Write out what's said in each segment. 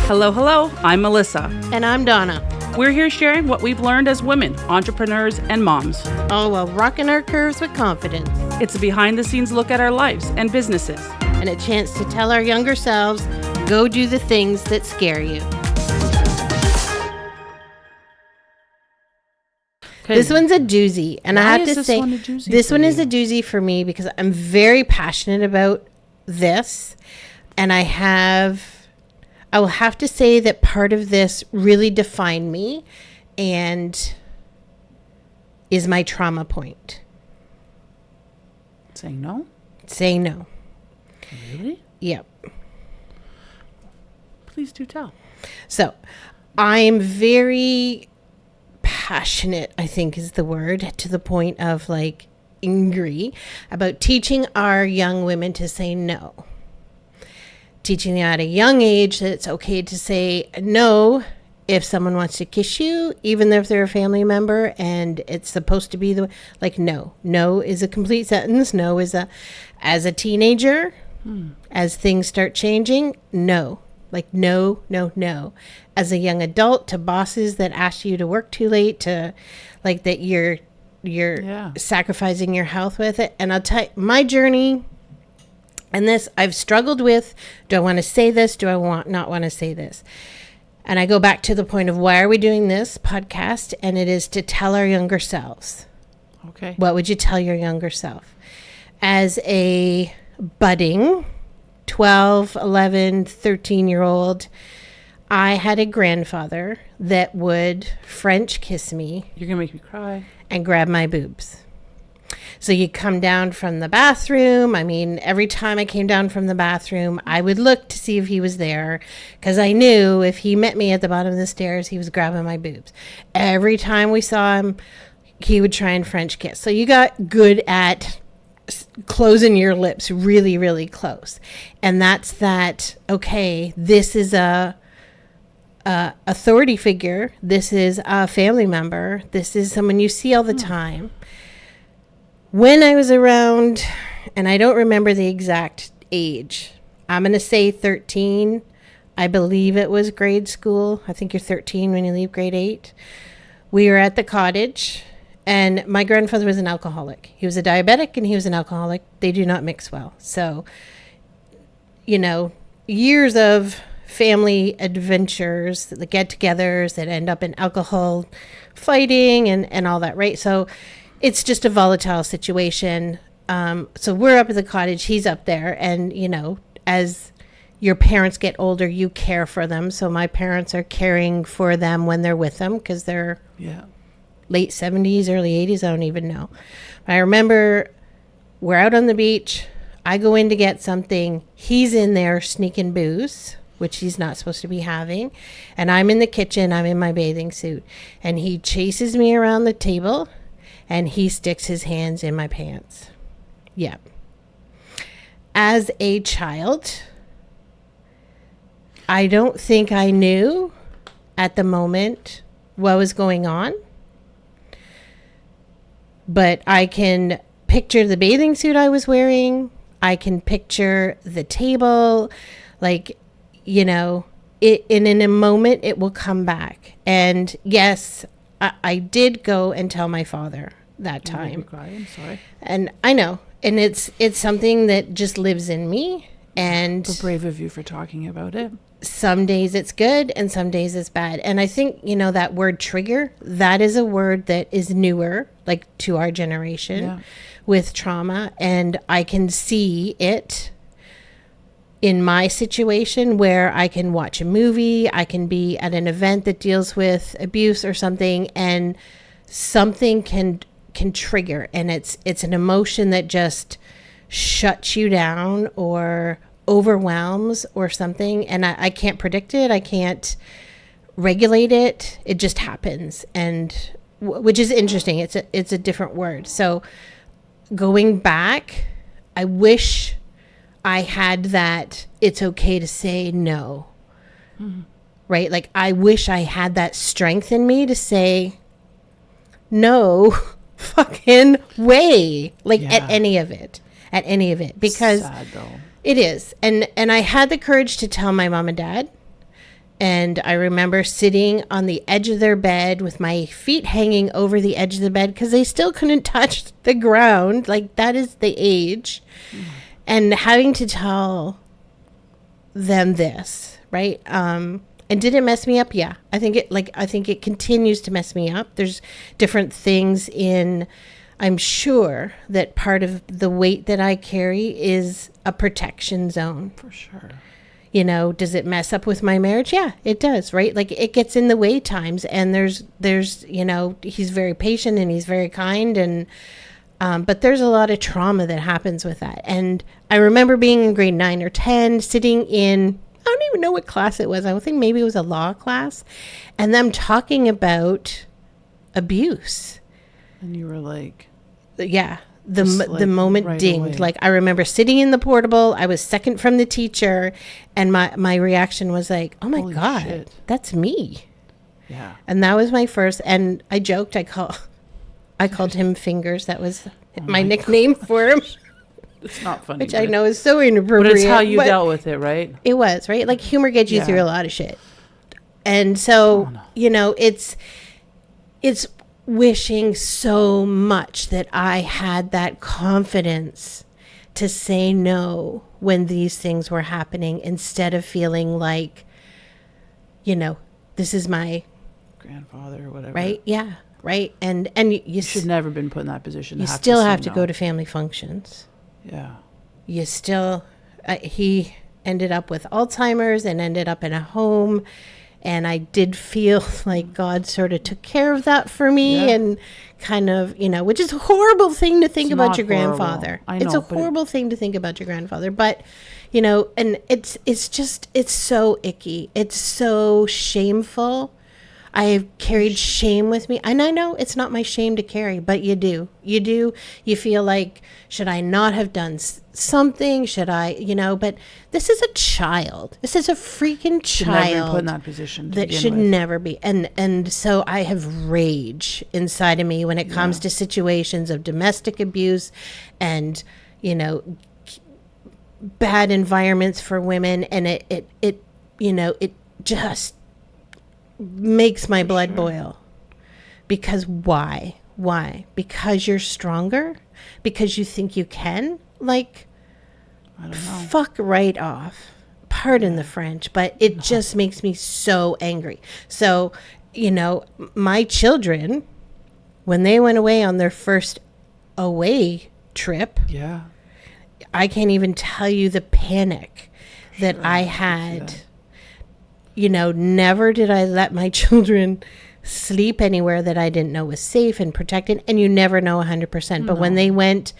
Hello, hello. I'm Melissa. And I'm Donna. We're here sharing what we've learned as women, entrepreneurs, and moms. All while rocking our curves with confidence. It's a behind-the-scenes look at our lives and businesses. And a chance to tell our younger selves, go do the things that scare you. Okay. This one's a doozy. And I have to say, this one is a doozy for me because I'm very passionate about this. And I will have to say that part of this really defined me and is my trauma point. Saying no? Saying no. Really? Yep. Please do tell. So, I'm very passionate, I think is the word, to the point of like angry about teaching our young women to say no. Teaching them at a young age that it's okay to say no if someone wants to kiss you, even if they're a family member, and it's supposed to be like no. No is a complete sentence. No is as a teenager, as things start changing, no. Like no, no, no. As a young adult, to bosses that ask you to work too late, to like that you're sacrificing your health with it. And I'll tell you, my journey. And this I've struggled with. Do I want to say this? Do I not want to say this? And I go back to the point of why are we doing this podcast? And it is to tell our younger selves. Okay. What would you tell your younger self? As a budding 12, 11, 13-year-old, I had a grandfather that would French kiss me. You're going to make me cry. And grab my boobs. So you come down from the bathroom. I mean, every time I came down from the bathroom, I would look to see if he was there because I knew if he met me at the bottom of the stairs, he was grabbing my boobs. Every time we saw him, he would try and French kiss. So you got good at closing your lips really, really close. And that's that, okay, this is a authority figure. This is a family member. This is someone you see all the time. When I was around, and I don't remember the exact age, I'm going to say 13. I believe it was grade school. I think you're 13 when you leave grade 8. We were at the cottage, and my grandfather was an alcoholic. He was a diabetic, and he was an alcoholic. They do not mix well. So, you know, years of family adventures, the get-togethers that end up in alcohol fighting and all that, right? So it's just a volatile situation. So we're up at the cottage. He's up there. And, you know, as your parents get older, you care for them. So my parents are caring for them when they're with them because they're late 70s, early 80s. I don't even know. I remember we're out on the beach. I go in to get something. He's in there sneaking booze, which he's not supposed to be having. And I'm in the kitchen. I'm in my bathing suit. And he chases me around the table. And he sticks his hands in my pants. Yeah. As a child, I don't think I knew at the moment what was going on. But I can picture the bathing suit I was wearing. I can picture the table. Like, you know, in a moment, it will come back. And yes, I did go and tell my father that time. I'm sorry. And I know. And it's something that just lives in me. And but brave of you for talking about it. Some days it's good and some days it's bad. And I think, you know, that word trigger, that is a word that is newer, like to our generation with trauma. And I can see it in my situation where I can watch a movie, I can be at an event that deals with abuse or something, and something can trigger, and it's an emotion that just shuts you down or overwhelms or something, and I can't predict it, I can't regulate it, it just happens, and which is interesting. It's a different word. So going back, I wish I had that it's okay to say no. Right? Like I wish I had that strength in me to say no fucking way. Like at any of it. Because sad, though. It is. And I had the courage to tell my mom and dad. And I remember sitting on the edge of their bed with my feet hanging over the edge of the bed because they still couldn't touch the ground. Like, that is the age. And having to tell them this, right? And did it mess me up? Yeah. I think it continues to mess me up. There's different things I'm sure that part of the weight that I carry is a protection zone. For sure. You know, does it mess up with my marriage? Yeah, it does, right? Like, it gets in the way times, and there's, you know, he's very patient and he's very kind, and, but there's a lot of trauma that happens with that. And I remember being in grade 9 or 10, sitting in, I don't even know what class it was. I think maybe it was a law class, and them talking about abuse. And you were like, yeah. The moment right dinged. away. Like, I remember sitting in the portable. I was second from the teacher, and my reaction was like, "Oh my Holy God, shit. that's me." yeah. And that was my first. And I joked. I called him Fingers. That was my nickname for him, It's not funny. which I know is so inappropriate. But it's how you dealt with it, right? It was, right? Like, humor gets you Yeah. through a lot of shit. And so, Oh, no. you know, it's wishing so much that I had that confidence to say no when these things were happening, instead of feeling like, you know, this is my Grandfather or whatever. right. Yeah. Right. And you Should never been put in that position. you to still say have to no. go to family functions. Yeah. You still, he ended up with Alzheimer's and ended up in a home. And I did feel like God sort of took care of that for me, Yeah. and kind of, you know, which is a horrible thing to think It's about not your horrible. grandfather. I It's know, a but horrible thing to think about your grandfather. But, you know, and it's so icky. It's so shameful. I have carried shame with me. And I know it's not my shame to carry, but you do. You feel like, should I not have done something? Should I, you know, but this is a child. This is a freaking Should never be child put in that position. To that begin should with. never be. And so I have rage inside of me when it comes Yeah. to situations of domestic abuse and, you know, bad environments for women. And it you know, it just makes my blood sure. boil. Because why? Because you're stronger? Because you think you can? Like, I don't know. fuck right off. Pardon the French, but it just makes me so angry. So, you know, my children, when they went away on their first away trip, Yeah. I can't even tell you the panic that Sure, I I can see had. that. You know, never did I let my children sleep anywhere that I didn't know was safe and protected. And you never know 100%. But when No. they went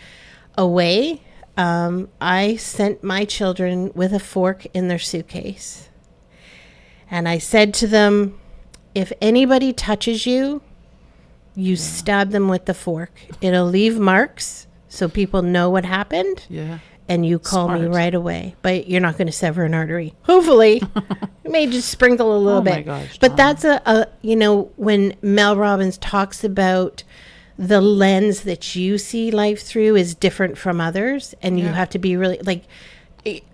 away, I sent my children with a fork in their suitcase. And I said to them, if anybody touches you, you stab them with the fork. It'll leave marks so people know what happened. Yeah. And you call me Smart. right away. But you're not going to sever an artery. Hopefully. You may just sprinkle a little Oh my bit. gosh, But Donna. that's a, you know, when Mel Robbins talks about the lens that you see life through is different from others. And you Yeah. have to be really, like,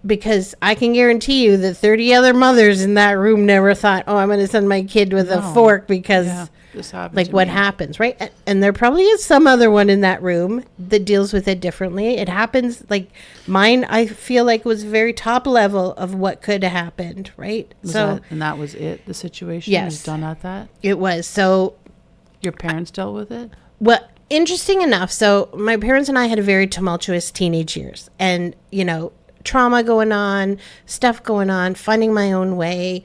because I can guarantee you that 30 other mothers in that room never thought, oh, I'm going to send my kid with a No. fork because... Yeah. This happened. like to what me. happens, right? And there probably is some other one in that room that deals with it differently. It happens, like mine, I feel like was very top level of what could have happened, right? And that was it, the situation? Yes. You was done at that? It was. So, Your parents dealt with it? well, interesting enough. So my parents and I had a very tumultuous teenage years, and, you know, trauma going on, stuff going on, finding my own way.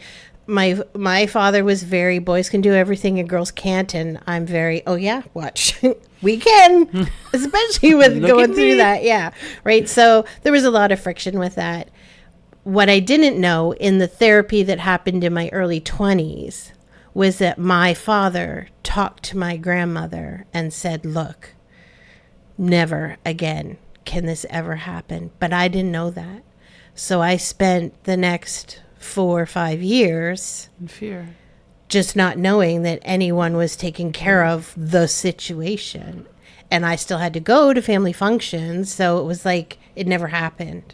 My father was very, boys can do everything and girls can't, and I'm very, oh yeah, watch. We can, especially with Look going at through me. that. Yeah. Right. So there was a lot of friction with that. What I didn't know in the therapy that happened in my early 20s was that my father talked to my grandmother and said, look, never again can this ever happen. But I didn't know that. So I spent the next 4 or 5 years In fear. just not knowing that anyone was taking care of the situation. And I still had to go to family functions. So it was like it never happened.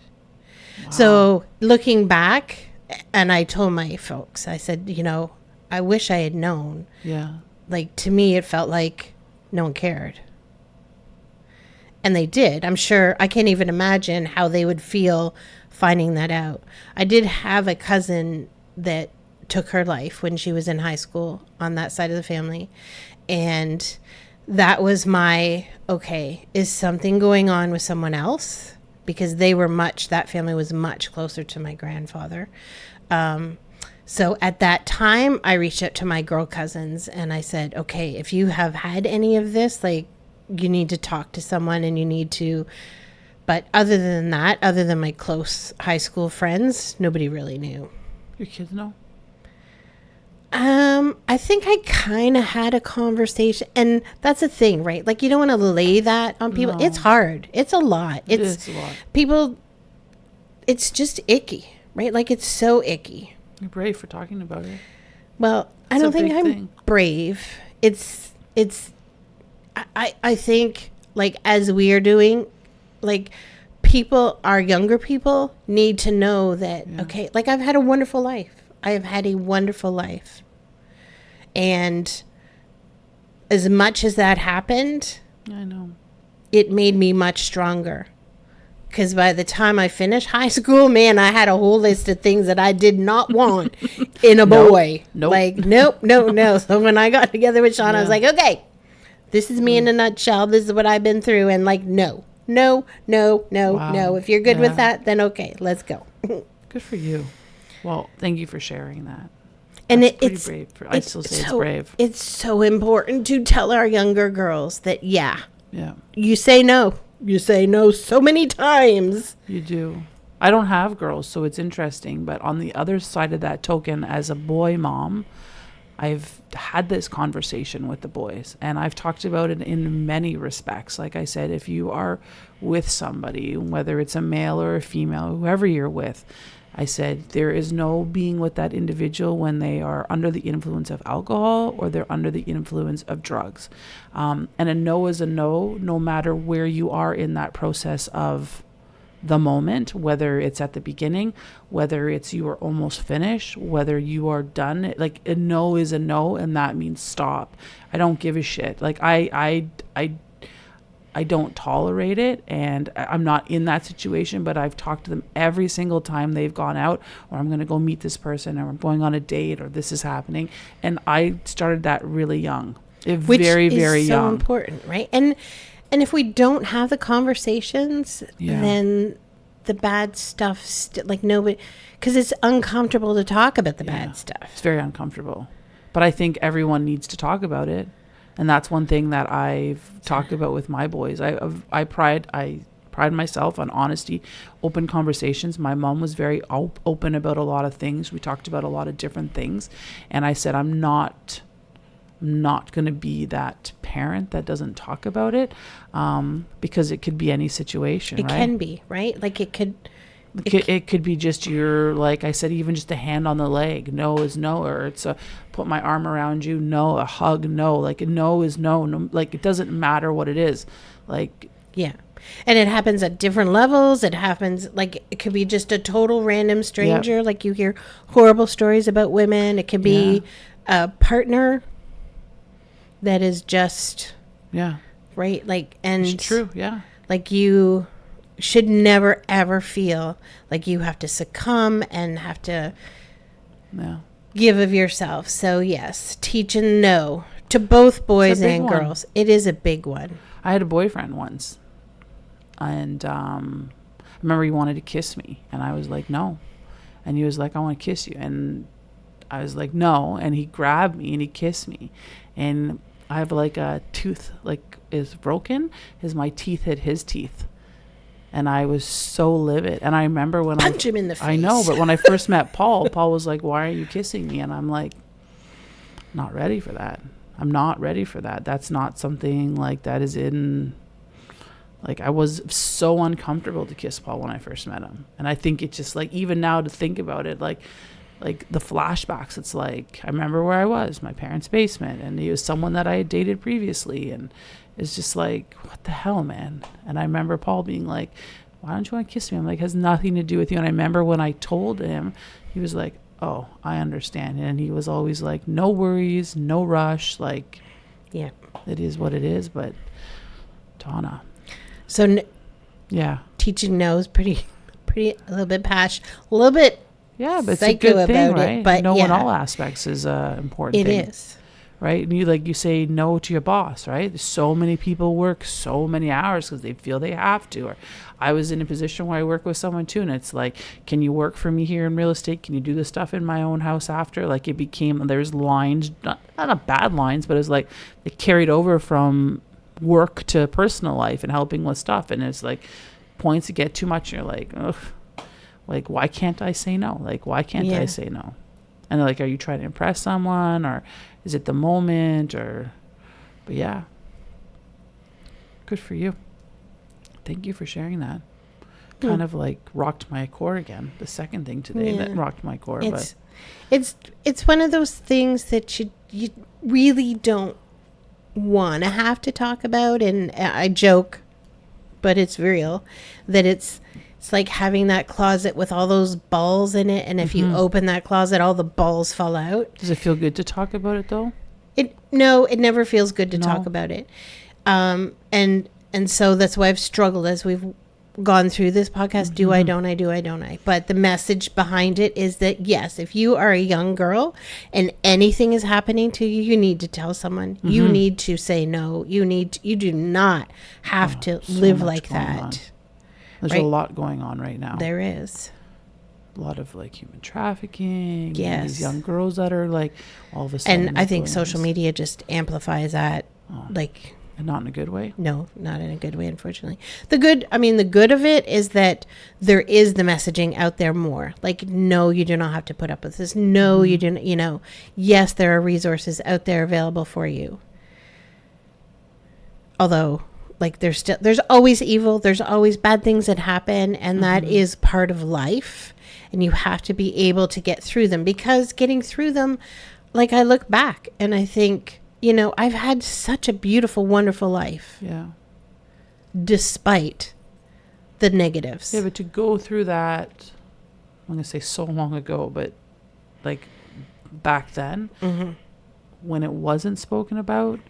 So looking back And I told my folks, I said, I wish I had known. Yeah. Like, to me, it felt like no one cared. And they did. I'm sure, I can't even imagine how they would feel finding that out. I did have a cousin that took her life when she was in high school on that side of the family. And that was okay, is something going on with someone else? Because that family was much closer to my grandfather. So at that time, I reached out to my girl cousins and I said, okay, if you have had any of this, like, you need to talk to someone and you need to. But other than that, other than my close high school friends, nobody really knew. Your kids know? I think I kind of had a conversation, and that's the thing, right? Like, you don't want to lay that on people. No. It's hard. It's a lot. It is a lot. People, it's just icky, right? Like, it's so icky. You're brave for talking about it. Well, I don't think I'm brave. I think, like, as we are doing, like, our younger people need to know that, okay, like, I've had a wonderful life. I have had a wonderful life. And as much as that happened, I know, it made me much stronger. Because by the time I finished high school, man, I had a whole list of things that I did not want in a boy. Nope. Like, no. So when I got together with Sean, I was like, okay, this is me in a nutshell. This is what I've been through. And like, no. Wow. If you're good with that, then okay, let's go. Good for you. Well, thank you for sharing that. And it's brave. I still say it's brave. It's so important to tell our younger girls that, you say no. You say no so many times. You do. I don't have girls, so it's interesting. But on the other side of that token, as a boy mom, I've had this conversation with the boys, and I've talked about it in many respects. Like I said, if you are with somebody, whether it's a male or a female, whoever you're with, I said, there is no being with that individual when they are under the influence of alcohol or they're under the influence of drugs. And a no is a no, no matter where you are in that process of the moment, whether it's at the beginning, whether it's you are almost finished, whether you are done. Like, a no is a no, and that means stop. I don't give a shit. Like, I don't tolerate it, and I'm not in that situation, but I've talked to them every single time they've gone out, or I'm going to go meet this person, or I'm going on a date, or this is happening. And I started that really young, Which very, is very so young. Important, right? And if we don't have the conversations, then the bad stuff, like, nobody, because it's uncomfortable to talk about the bad stuff. It's very uncomfortable, but I think everyone needs to talk about it. And that's one thing that I've talked about with my boys. I pride myself on honesty, open conversations. My mom was very open about a lot of things. We talked about a lot of different things. And I said, I'm not going to be that parent that doesn't talk about it, because it could be any situation, right? It can be, right? Like, it could be just your, like I said, even just a hand on the leg. No is no, or it's a put my arm around you. No, a hug. No, like, a no is no. No, like, it doesn't matter what it is. Like, yeah. And it happens at different levels. It happens, like, it could be just a total random stranger. Like, you hear horrible stories about women. It could be a partner that is just, right. Like, and it's true. Yeah. Like, you should never ever feel like you have to succumb and have to give of yourself. So yes, teach and no to both boys and girls. It is a big one. I had a boyfriend once, and I remember he wanted to kiss me, and I was like, no. And he was like, I want to kiss you. And I was like, no. And he grabbed me and he kissed me, and I have, like, a tooth, like, is broken, my teeth hit his teeth. And I was so livid. And I remember when punch him in the face. I know, but when I first met Paul was like, why are you kissing me? And I'm like, not ready for that. I'm not ready for that. That's not something, like, that is in, like, I was so uncomfortable to kiss Paul when I first met him. And I think it's just, like, even now to think about it, like the flashbacks, it's like, I remember where I was, my parents' basement, and he was someone that I had dated previously, and it's just like, what the hell, man? And I remember Paul being like, why don't you want to kiss me? I'm like, has nothing to do with you. And I remember when I told him, he was like, oh, I understand. And he was always like, no worries, no rush. Like, Yeah. it is what it is. But Donna. So Yeah. teaching no is pretty, a little bit a little bit. Yeah, but it's a psycho good thing, about it, right? but No in yeah. all aspects is important It thing. is. Right? And you say no to your boss, right? There's so many people work so many hours because they feel they have to. Or I was in a position where I work with someone too, and it's like, can you work for me here in real estate? Can you do the stuff in my own house after? Like, it became, there's lines, not bad lines, but it's like it carried over from work to personal life and helping with stuff. And it's like points that get too much, and you're like, ugh, like, why can't I say no? Like, why can't I say no? And they're like, are you trying to impress someone, or is it the moment? But yeah, good for you. Thank you for sharing that. Kind of like rocked my core again. The second thing today that rocked my core. It's one of those things that you really don't want to have to talk about. And I joke, but it's real, that it's like having that closet with all those balls in it, and if you open that closet, all the balls fall out. Does it feel good to talk about it though? No, it never feels good to talk about it. And so that's why I've struggled as we've gone through this podcast. Do I, don't I? But the message behind it is that, yes, if you are a young girl and anything is happening to you, you need to tell someone. You need to say no. You do not have to live like that. There's a lot going on right now. There is. A lot of like human trafficking. Yes. And these young girls that are like all of a sudden. And I think social media just amplifies that. Like, and not in a good way. No, not in a good way, unfortunately. The good of it is that there is the messaging out there more. Like, no, you do not have to put up with this. No, you do not, yes, there are resources out there available for you. Although, like, there's always evil, there's always bad things that happen, and that is part of life, and you have to be able to get through them, because getting through them, like, I look back and I think, I've had such a beautiful, wonderful life. Yeah. Despite the negatives. Yeah, but to go through that, I'm going to say so long ago, but like back then, when it wasn't spoken about,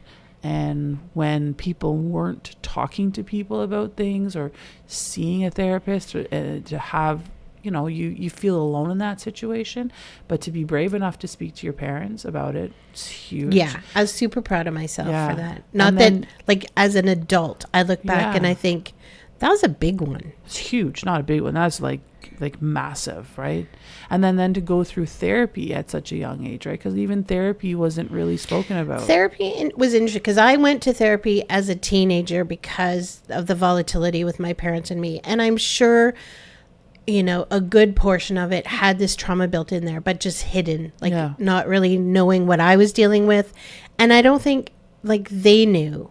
and when people weren't talking to people about things or seeing a therapist, or to have, you feel alone in that situation, but to be brave enough to speak to your parents about it, it's huge. Yeah, I was super proud of myself for that. Not that, like, as an adult, I look back and I think that was a big one. It's huge, not a big one. That's like massive, right? And then to go through therapy at such a young age, right? Because even therapy wasn't really spoken about. Therapy was interesting because I went to therapy as a teenager because of the volatility with my parents and me. And I'm sure, a good portion of it had this trauma built in there, but just hidden, like not really knowing what I was dealing with. And I don't think like they knew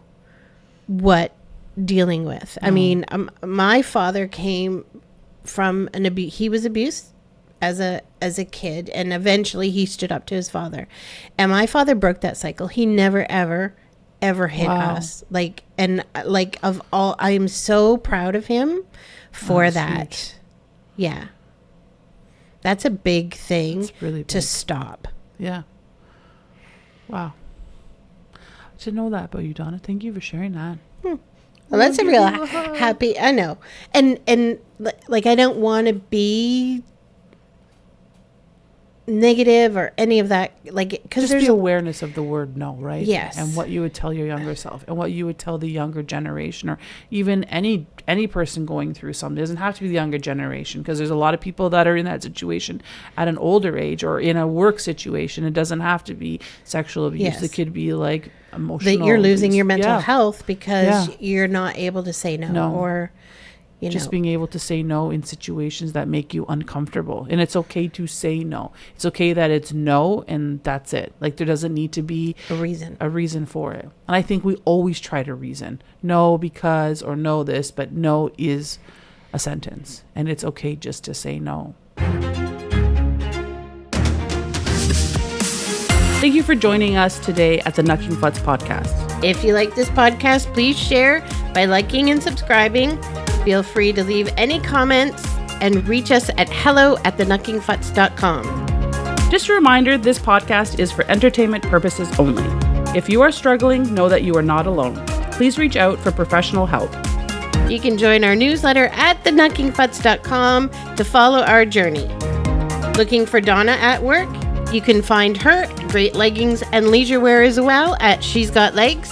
what dealing with. I mean, my father came from he was abused as a kid, and eventually he stood up to his father, and my father broke that cycle. He never ever hit us, I am so proud of him for that. Huge. Yeah, that's a big thing. That's really big. To stop. Yeah. Wow. I didn't know that about you, Donna. Thank you for sharing that. Well, that's a real happy. I know, and like I don't want to be negative or any of that, like, because there's the awareness of the word no, right? Yes. And what you would tell your younger self, and what you would tell the younger generation, or even any person going through something. It doesn't have to be the younger generation, because there's a lot of people that are in that situation at an older age or in a work situation. It doesn't have to be sexual abuse. Yes. It could be like emotional that you're losing abuse. your mental health because you're not able to say no. Or just being able to say no in situations that make you uncomfortable. And it's okay to say no. It's okay that it's no, and that's it. Like, there doesn't need to be a reason for it. And I think we always try to reason. No because, or no this, but no is a sentence. And it's okay just to say no. Thank you for joining us today at the NUCKING FUTZ podcast. If you like this podcast, please share by liking and subscribing. Feel free to leave any comments and reach us at hello@thenuckingfutz.com. Just a reminder, this podcast is for entertainment purposes only. If you are struggling, know that you are not alone. Please reach out for professional help. You can join our newsletter at thenuckingfutz.com to follow our journey. Looking for Donna at work? You can find her great leggings and leisure wear as well at She's Got Legs.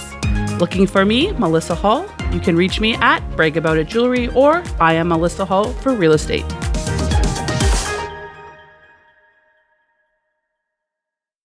Looking for me, Melissa Hall? You can reach me at Brag About It Jewelry or I am Melissa Hall for real estate.